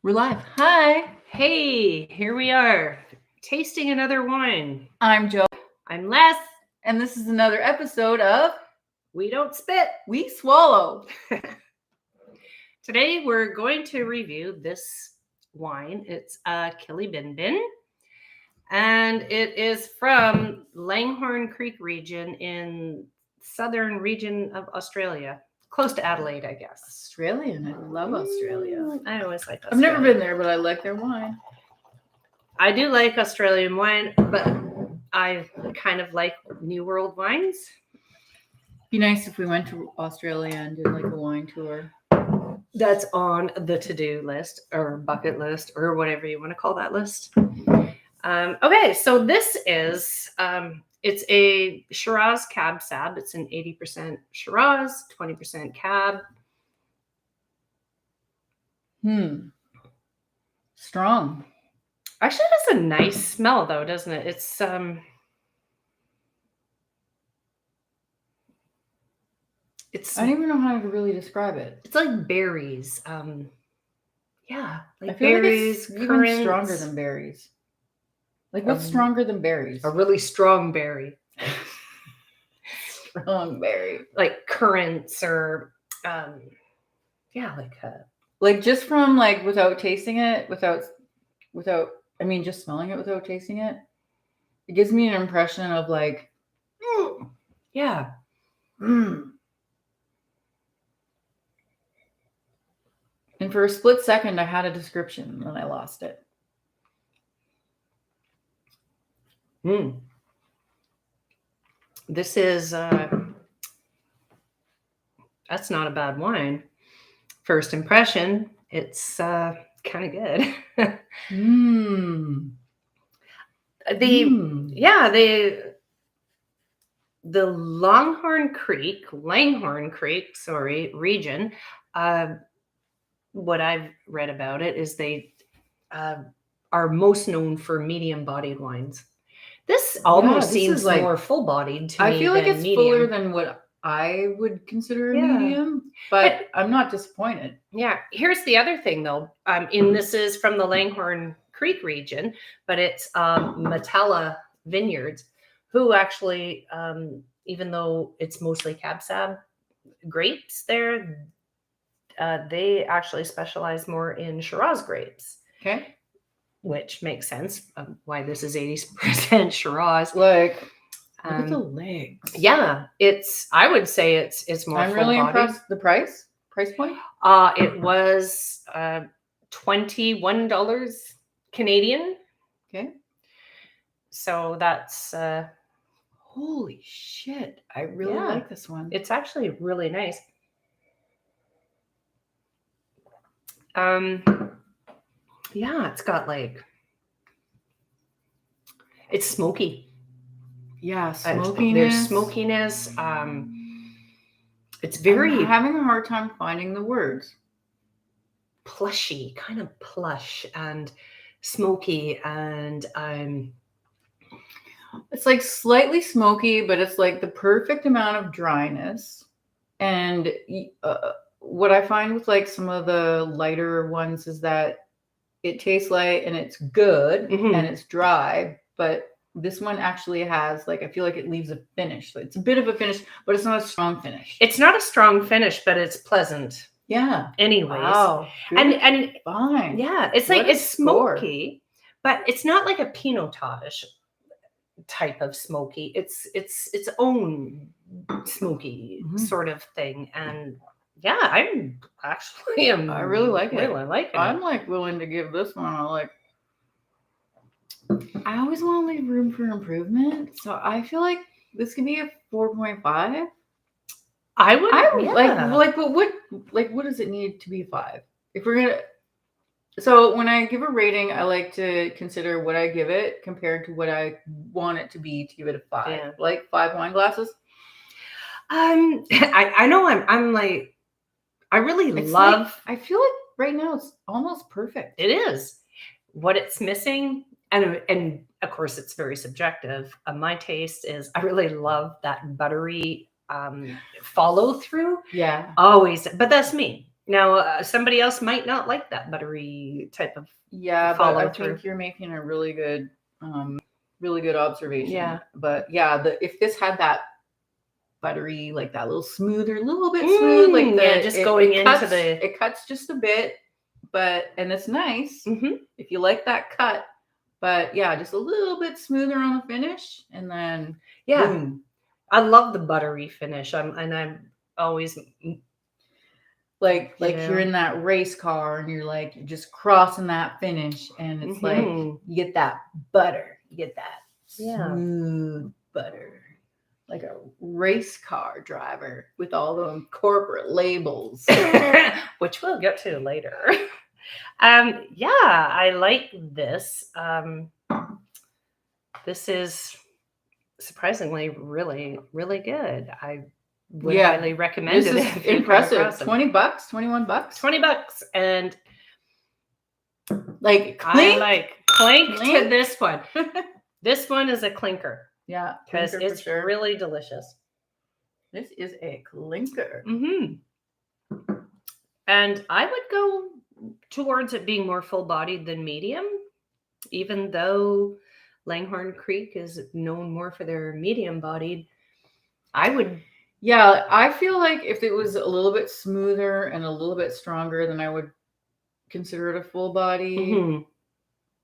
We're live. Hi, Hey, here we are, tasting another wine. I'm Joe, I'm Les. and this is another episode of We don't spit. We Swallow. Today we're going to review this wine. It's a Killibinbin, and it is from Langhorne Creek region in southern region of Australia, close to Adelaide, I guess. Australian. I love Australia. I always like Australia. I've never been there, but I like their wine. I do like Australian wine, but I kind of like New World wines. Be nice if we went to Australia and did like a wine tour. That's on the to-do list or bucket list or whatever you want to call that list. Okay, so this is it's a Shiraz Cab Sab. It's an 80% Shiraz, 20% Cab. Strong. Actually, it has a nice smell though, doesn't it? It's I don't even know how to really describe it. It's like berries. Yeah, like I feel berries, like it's currants. even stronger than berries. Like what's stronger than berries? A really strong berry. Strong berry. Like currants or like just from like without tasting it, without I mean just smelling it without tasting it. It gives me an impression of like yeah. And for a split second, I had a description, and then I lost it. This is, that's not a bad wine. First impression, it's kind of good. The Langhorne Creek region, what I've read about it is they are most known for medium-bodied wines. This almost seems like more full-bodied to me. I feel like it's medium. fuller than what I would consider a medium, but I'm not disappointed. Yeah. Here's the other thing, though. This is from the Langhorne Creek region, but it's Matella Vineyards, who actually, even though it's mostly Cab Sab grapes there, they actually specialize more in Shiraz grapes. Okay. Which makes sense why this is 80% Shiraz. Like, look at the legs. Yeah, I would say it's more. I'm really impressed. The price point? It was $21 Canadian. Okay. So that's holy shit! I really like this one. It's actually really nice. Yeah, it's got like, it's smoky. Yeah, smokiness. There's smokiness. It's very. I'm having a hard time finding the words. Plushy, kind of plush and smoky, and it's like slightly smoky, but it's like the perfect amount of dryness. And what I find with like some of the lighter ones is that it tastes light and it's good and it's dry, but this one actually has like, I feel like it leaves a finish. So it's a bit of a finish, but it's not a strong finish. It's not a strong finish, but it's pleasant. Yeah. Anyways. Wow. And fine. Yeah, it's like it's smoky, but it's not like a Pinotage type of smoky. It's its own smoky sort of thing. And yeah, I really like it. Really like it. I'm like willing to give this one I always want to leave room for improvement. So I feel like this could be a 4.5. I would but what does it need to be 5? If we're gonna, so when I give a rating, I like to consider what I give it compared to what I want it to be to give it a 5. Yeah. Like 5 wine glasses. I know I'm like, I really love. Like, I feel like right now it's almost perfect. It is. What it's missing, and of course it's very subjective. My taste is I really love that buttery follow through. Yeah. Always, but that's me. Yeah, somebody else might not like that buttery type of but follow I through. think you're making a really good observation. Yeah. But yeah, if this had that buttery, like that little smoother, a little bit smooth, like just going into cuts, the. it cuts just a bit, and it's nice Mhm. if you like that cut. But yeah, just a little bit smoother on the finish, and then boom. I love the buttery finish. I'm always like you you're in that race car and you're just crossing that finish, and it's like you get that butter, you get that smooth butter, like a race car driver with all the corporate labels, which we'll get to later. I like this. This is surprisingly really, really good. I would highly recommend it. This is impressive. $20, $21. $20, and clink, I like clink to this one. This one is a clinker. Yeah, because it's really delicious. This is a clinker. And I would go towards it being more full-bodied than medium, even though Langhorne Creek is known more for their medium-bodied. I would. Yeah, I feel like if it was a little bit smoother and a little bit stronger, then I would consider it a full body.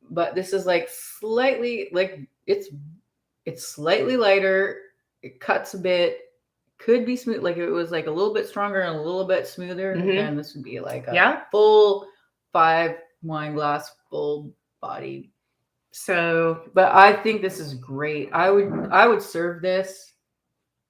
But this is slightly, it's slightly lighter. It cuts a bit. Could be smooth. If it was a little bit stronger and a little bit smoother, then this would be a full 5 wine glass, full body. So, but I think this is great. I would serve this.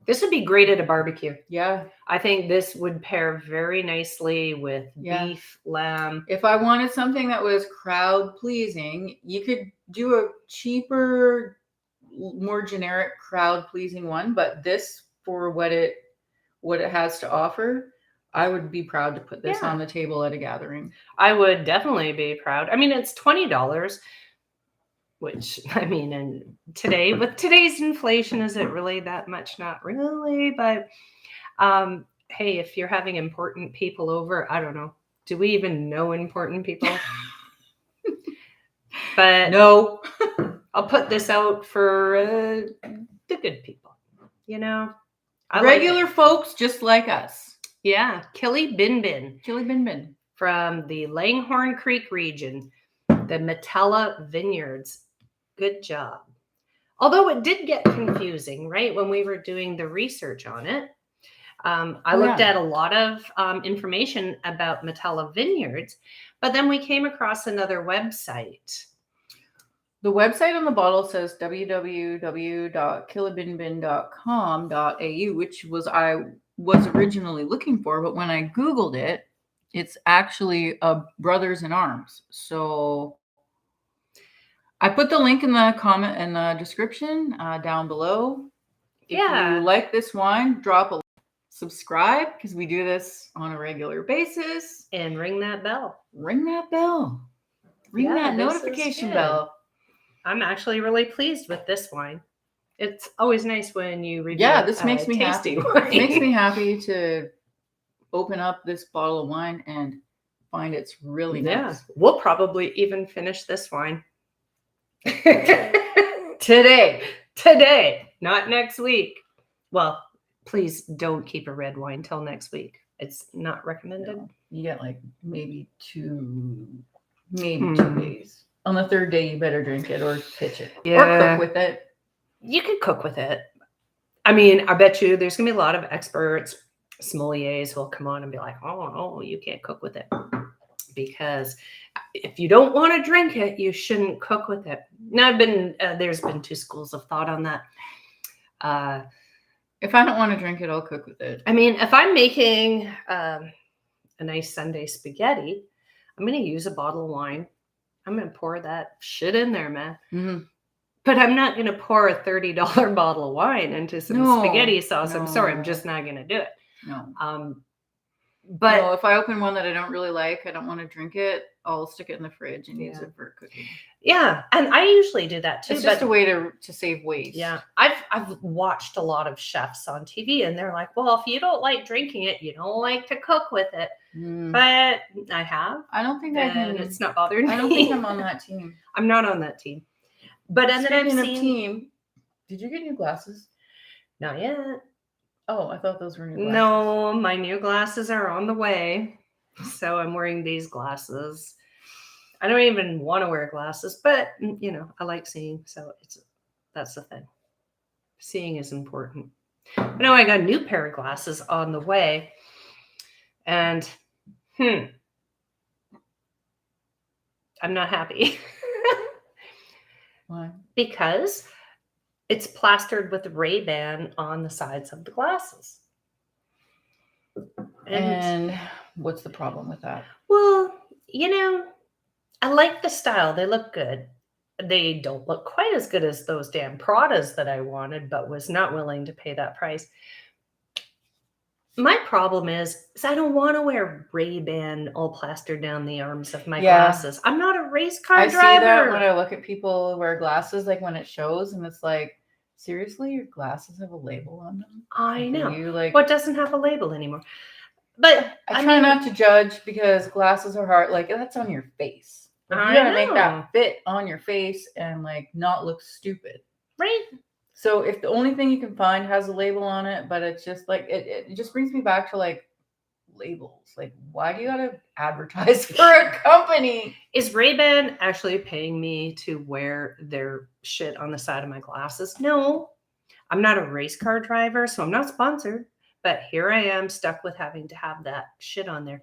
This would be great at a barbecue. Yeah. I think this would pair very nicely with beef, lamb. If I wanted something that was crowd pleasing, you could do a cheaper, more generic crowd pleasing one, but this, for what it has to offer, I would be proud to put this on the table at a gathering. I would definitely be proud. I mean, it's $20, which, I mean, and today, with today's inflation, is it really that much? Not really, but hey, if you're having important people over, I don't know. Do we even know important people? But no. I'll put this out for the good people, regular folks just like us. Yeah. Killibinbin from the Langhorne Creek region, the Metella Vineyards. Good job. Although it did get confusing, right? When we were doing the research on it, I looked at a lot of information about Metella Vineyards, but then we came across another website. The website on the bottle says www.killibinbin.com.au, which I was originally looking for, but when I Googled it, it's actually a Brothers in Arms. So I put the link in the comment and the description down below. If you like this wine, drop a subscribe, because we do this on a regular basis. And ring that bell. Ring that notification bell. I'm actually really pleased with this wine. It's always nice when you review. Yeah, this makes me happy. It makes me happy to open up this bottle of wine and find it's really nice. We'll probably even finish this wine today, not next week. Well, please don't keep a red wine till next week. It's not recommended. No, you get maybe 2 days. On the 3rd day, you better drink it or pitch it or cook with it. You could cook with it. I mean, I bet you there's going to be a lot of experts, sommeliers who will come on and be like, oh, no, you can't cook with it. Because if you don't want to drink it, you shouldn't cook with it. Now, there's been 2 schools of thought on that. If I don't want to drink it, I'll cook with it. I mean, if I'm making a nice Sunday spaghetti, I'm going to use a bottle of wine. I'm going to pour that shit in there, man. Mm-hmm. But I'm not going to pour a $30 bottle of wine into some spaghetti sauce. No. I'm sorry. I'm just not going to do it. No. But if I open one that I don't really like, I don't want to drink it, I'll stick it in the fridge and use it for cooking. Yeah. And I usually do that too. It's just a way to save waste. Yeah. I've watched a lot of chefs on TV, and they're like, well, if you don't like drinking it, you don't like to cook with it. But I have. I don't think I And can. it's not bothering me. I don't think I'm on that team. I'm not on that team. But and then I've Speaking of seen. team, did you get new glasses? Not yet. Oh, I thought those were new glasses. No, my new glasses are on the way. So I'm wearing these glasses. I don't even want to wear glasses, but you know, I like seeing, so that's the thing. Seeing is important. I know I got a new pair of glasses on the way, and I'm not happy. Why? Because it's plastered with Ray-Ban on the sides of the glasses. And what's the problem with that? Well, you know, I like the style. They look good. They don't look quite as good as those damn Pradas that I wanted, but was not willing to pay that price. My problem is I don't want to wear Ray-Ban all plastered down the arms of my glasses. I'm not a race car driver. I see that when I look at people who wear glasses, like when it shows, and it's like, seriously, your glasses have a label on them? I know. You like what doesn't have a label anymore? But I try not to judge because glasses are hard. Like that's on your face. Like, you gotta make that fit on your face and like not look stupid. Right. So if the only thing you can find has a label on it, but it's just like it just brings me back to like labels. Like, why do you gotta advertise for a company? Is Ray-Ban actually paying me to wear their shit on the side of my glasses? No. I'm not a race car driver, so I'm not sponsored. But here I am stuck with having to have that shit on there.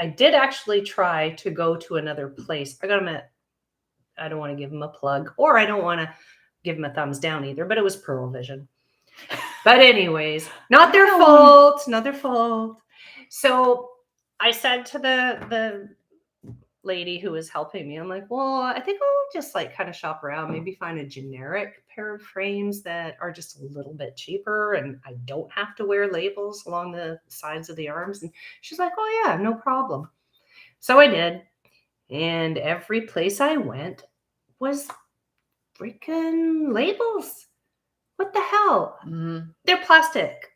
I did actually try to go to another place. I got them at, I don't want to give them a plug, or I don't want to give them a thumbs down either, but it was Pearl Vision. But anyways, not their fault, not their fault. So I said to the lady who was helping me, I'm like, well, I think I'll just like kind of shop around, maybe find a generic pair of frames that are just a little bit cheaper and I don't have to wear labels along the sides of the arms. And she's like, oh yeah, no problem. So I did. And every place I went was freaking labels. What the hell? Mm-hmm. They're plastic.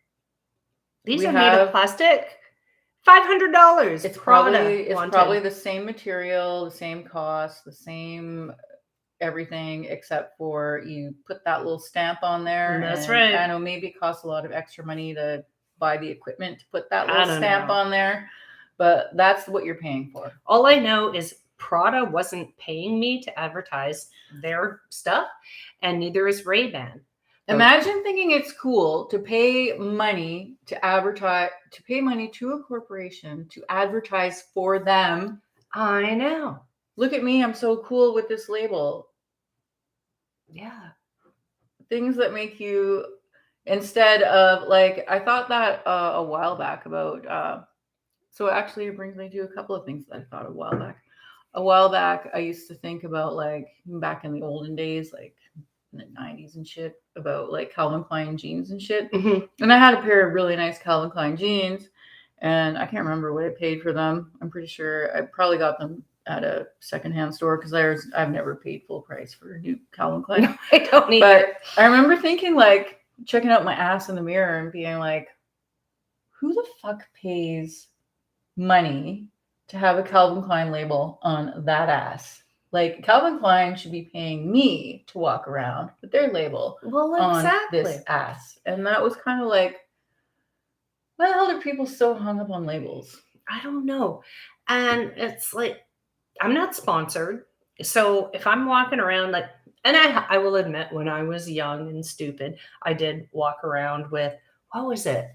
These are made of plastic. $500. It's probably the same material, the same cost, the same everything, except for you put that little stamp on there. That's right. I know maybe it costs a lot of extra money to buy the equipment to put that little stamp on there, but that's what you're paying for. All I know is Prada wasn't paying me to advertise their stuff, and neither is Ray-Ban. Imagine thinking it's cool to pay money to advertise, to pay money to a corporation to advertise for them. I know. Look at me. I'm so cool with this label. Yeah. Things that make you, instead of like, I thought that a while back about, so actually it brings me to a couple of things that I thought a while back. A while back, I used to think about like back in the olden days, like in the 90s and shit, about like Calvin Klein jeans and shit. Mm-hmm. And I had a pair of really nice Calvin Klein jeans and I can't remember what I paid for them. I'm pretty sure I probably got them at a secondhand store because I've never paid full price for a new Calvin Klein. No, I don't either. But I remember thinking like checking out my ass in the mirror and being like, who the fuck pays money to have a Calvin Klein label on that ass? Like Calvin Klein should be paying me to walk around with their label on this ass. And that was kind of like, why the hell are people so hung up on labels? I don't know. And it's like, I'm not sponsored. So if I'm walking around like, and I will admit when I was young and stupid, I did walk around with, what was it?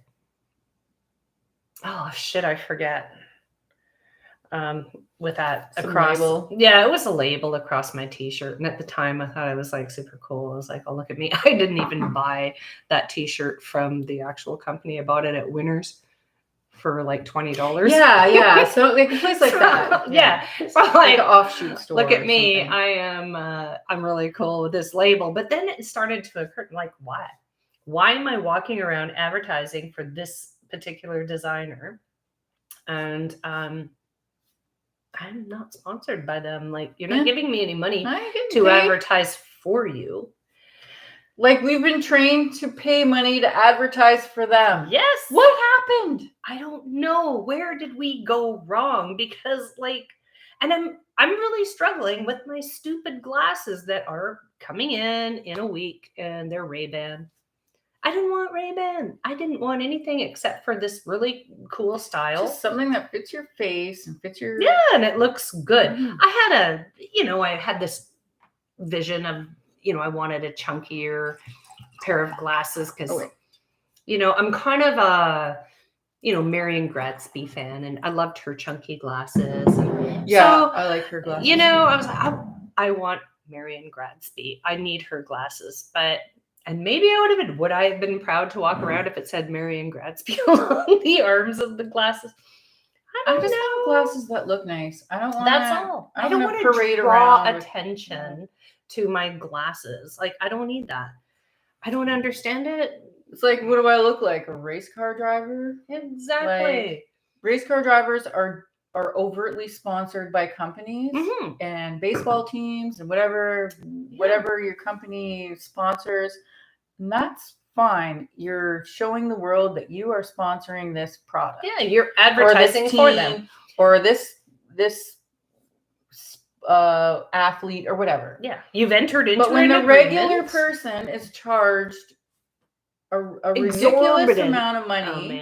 Oh shit, I forget. With that across, label. Yeah, it was a label across my t-shirt. And at the time I thought I was like super cool. I was like, oh, look at me. I didn't even buy that t-shirt from the actual company. I bought it at Winners for like $20. Yeah. So like a place like that. Yeah. So like an offshoot store. Look at me. I am I'm really cool with this label. But then it started to occur like, why? Why am I walking around advertising for this particular designer? And I'm not sponsored by them. Like, you're not giving me any money to advertise for you. Like we've been trained to pay money to advertise for them. Yes. What happened? I don't know. Where did we go wrong? Because and I'm really struggling with my stupid glasses that are coming in a week, and they're Ray-Ban. I didn't want Ray-Ban. I didn't want anything except for this really cool style. Just something that fits your face and fits your... Yeah, and it looks good. Mhm. I had this vision of, I wanted a chunkier pair of glasses because, I'm kind of a, Marion Gradsby fan, and I loved her chunky glasses. And Yeah, so, I like her glasses. I was like, I want Marion Gradsby. I need her glasses, and maybe would I have been proud to walk around if it said Marion Gradsby along the arms of the glasses? I just want glasses that look nice. I don't want. That's all. I don't want to parade draw around attention to my glasses. Like, I don't need that. I don't understand it. It's like, what do I look like? A race car driver? Exactly. Race car drivers are overtly sponsored by companies and baseball teams and whatever your company sponsors. And that's fine. You're showing the world that you are sponsoring this product. Yeah, you're advertising for them. Or this athlete or whatever. Yeah, you've entered into. But when the regular person is charged a ridiculous amount of money,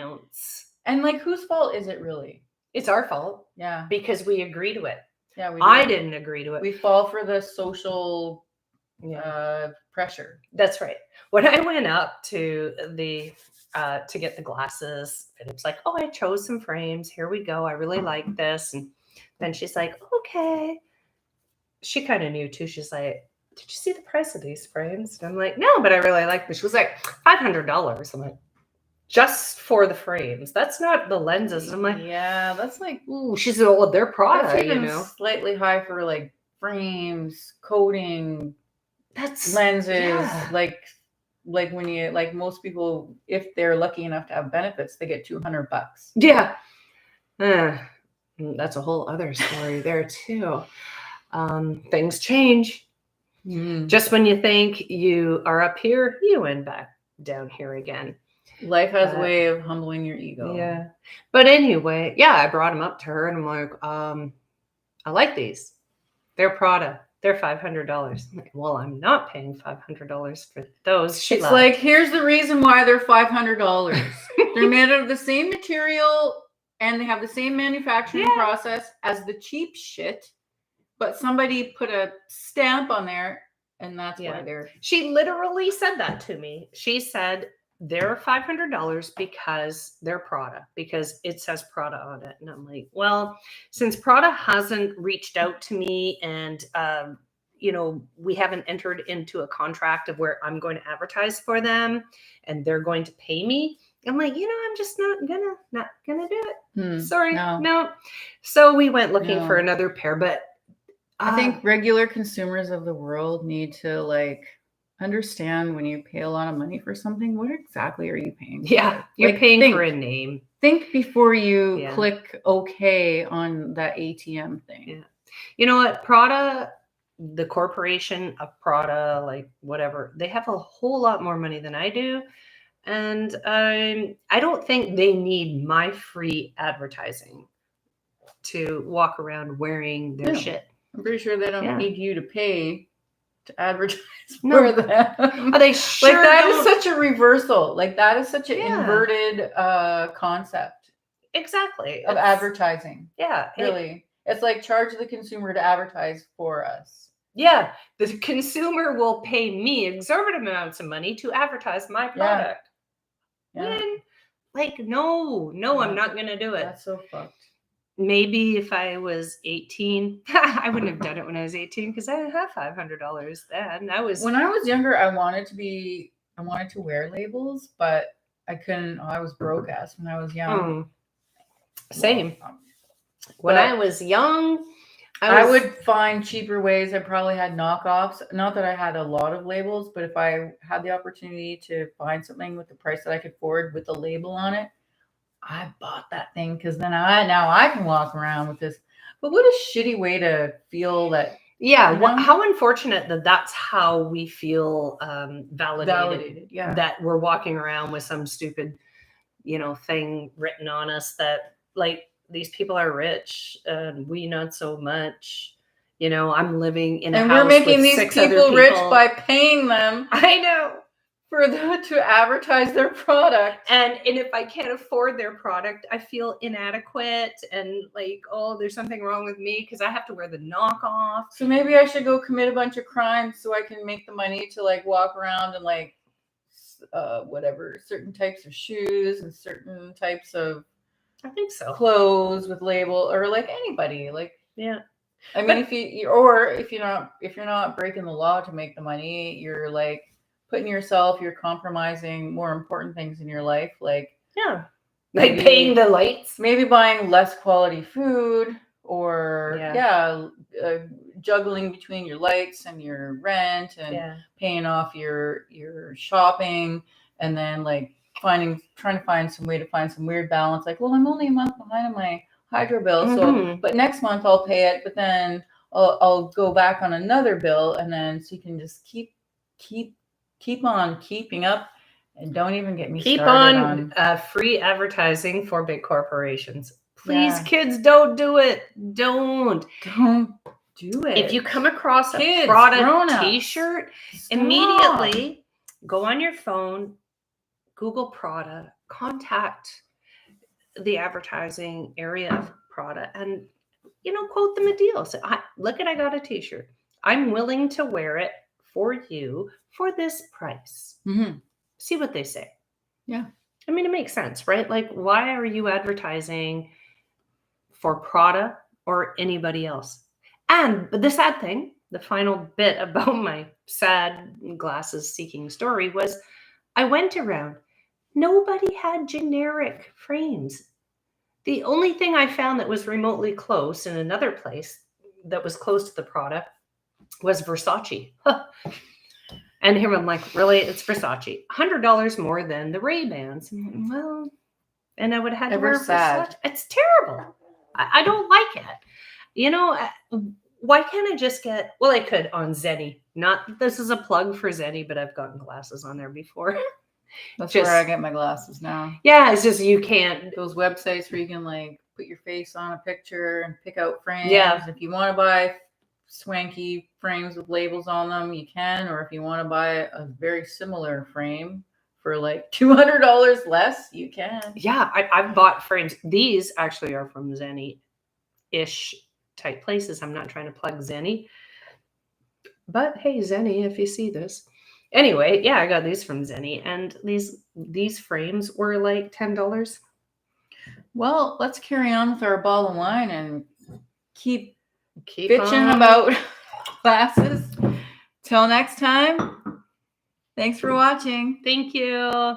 and like, whose fault is it really? It's our fault. Yeah, because we agree to it. Yeah, I didn't agree to it. We fall for the social pressure. That's right. When I went up to the to get the glasses, and it's like, oh, I chose some frames. Here we go. I really like this. And then she's like, okay. She kind of knew too. She's like, did you see the price of these frames? And I'm like, no, but I really like them. She was like, $500. I'm like, just for the frames. That's not the lenses. I'm like, yeah, that's like, ooh. She said, well, they're Prada, that's even slightly high for like frames, coating, that's lenses. Like when you, like, most people, if they're lucky enough to have benefits, they get $200. Yeah. That's a whole other story there too. Things change. Just when you think you are up here, you end back down here again. Life has a way of humbling your ego. Yeah. But anyway, yeah, I brought them up to her and I'm like, I like these. They're Prada. They're $500. I'm like, well, I'm not paying $500 for those. It's like, here's the reason why they're $500. They're made out of the same material and they have the same manufacturing process as the cheap shit. But somebody put a stamp on there, and that's why they're... She literally said that to me. She said, they're $500 because they're Prada, because it says Prada on it. And I'm like, well, since Prada hasn't reached out to me and, we haven't entered into a contract of where I'm going to advertise for them and they're going to pay me, I'm like, I'm just not gonna do it. Sorry, no. So we went looking for another pair, but I think regular consumers of the world need to understand when you pay a lot of money for something, what exactly are you paying for? Yeah, you're paying for a name. Think before you click OK on that ATM thing. Yeah. You know what? Prada, the corporation of Prada, whatever, they have a whole lot more money than I do. And I don't think they need my free advertising to walk around wearing their shit. I'm pretty sure they don't need you to pay to advertise for them. They sure that is such a reversal. That is such an inverted concept. Exactly. Of advertising. Yeah. Really. It's like charge the consumer to advertise for us. Yeah. The consumer will pay me exorbitant amounts of money to advertise my product. Yeah. No, I'm not going to do it. That's so fucked. Maybe if I was 18, I wouldn't have done it when I was 18 because I didn't have $500 then. When I was younger, I wanted to wear labels, but I couldn't. I was broke ass when I was young. Same. When I was young, I would find cheaper ways. I probably had knockoffs. Not that I had a lot of labels, but if I had the opportunity to find something with the price that I could afford with the label on it, I bought that thing because then now I can walk around with this. But what a shitty way to feel that Yeah. You know? How unfortunate that that's how we feel validated. Yeah. That we're walking around with some stupid, thing written on us that like these people are rich and we not so much. I'm living in a And house we're making with these 6 other people rich people. by paying them I know. for them to advertise their product. And if I can't afford their product, I feel inadequate and like, oh, there's something wrong with me because I have to wear the knockoff. So maybe I should go commit a bunch of crimes so I can make the money to like walk around and like whatever, certain types of shoes and certain types of I think so. clothes with label, or like anybody, like, Yeah. I mean, if you're not breaking the law to make the money, you're like you're compromising more important things in your life, like Yeah. Like paying the lights. maybe buying less quality food, or juggling between your lights and your rent and paying off your shopping, and then like trying to find some way to find some weird balance, like, well, I'm only a month behind on my hydro bill, so but next month I'll pay it, but then I'll go back on another bill, and then so you can just keep on keeping up. And don't even get me started on free advertising for big corporations. Please, kids, don't do it. Don't do it. If you come across a Prada t-shirt, immediately go on your phone, Google Prada, contact the advertising area of Prada, and quote them a deal. Say, look, I got a t-shirt. I'm willing to wear it for you for this price. Mm-hmm. See what they say. Yeah. I mean, it makes sense, right? Like, why are you advertising for Prada or anybody else? And the sad thing, the final bit about my sad glasses seeking story was I went around. Nobody had generic frames. The only thing I found that was remotely close in another place that was close to the Prada was Versace. And here I'm like, really? It's Versace. $100 more than the Ray-Bans. Well, and I would have had to wear Versace. It's terrible. I don't like it. Why can't I just get, well, I could on Zenni. Not, this is a plug for Zenni, but I've gotten glasses on there before. That's where I get my glasses now. Yeah, it's just you can't. Those websites where you can like put your face on a picture and pick out frames. Yeah. If you want to buy swanky frames with labels on them, you can. Or if you want to buy a very similar frame for like $200 less, you can. Yeah, I've bought frames. These actually are from Zenni-ish type places. I'm not trying to plug Zenni. But hey, Zenni, if you see this. Anyway, yeah, I got these from Zenni, and these frames were like $10. Well, let's carry on with our bottle of wine and keep bitching about glasses. Till next time. Thanks for watching. Thank you.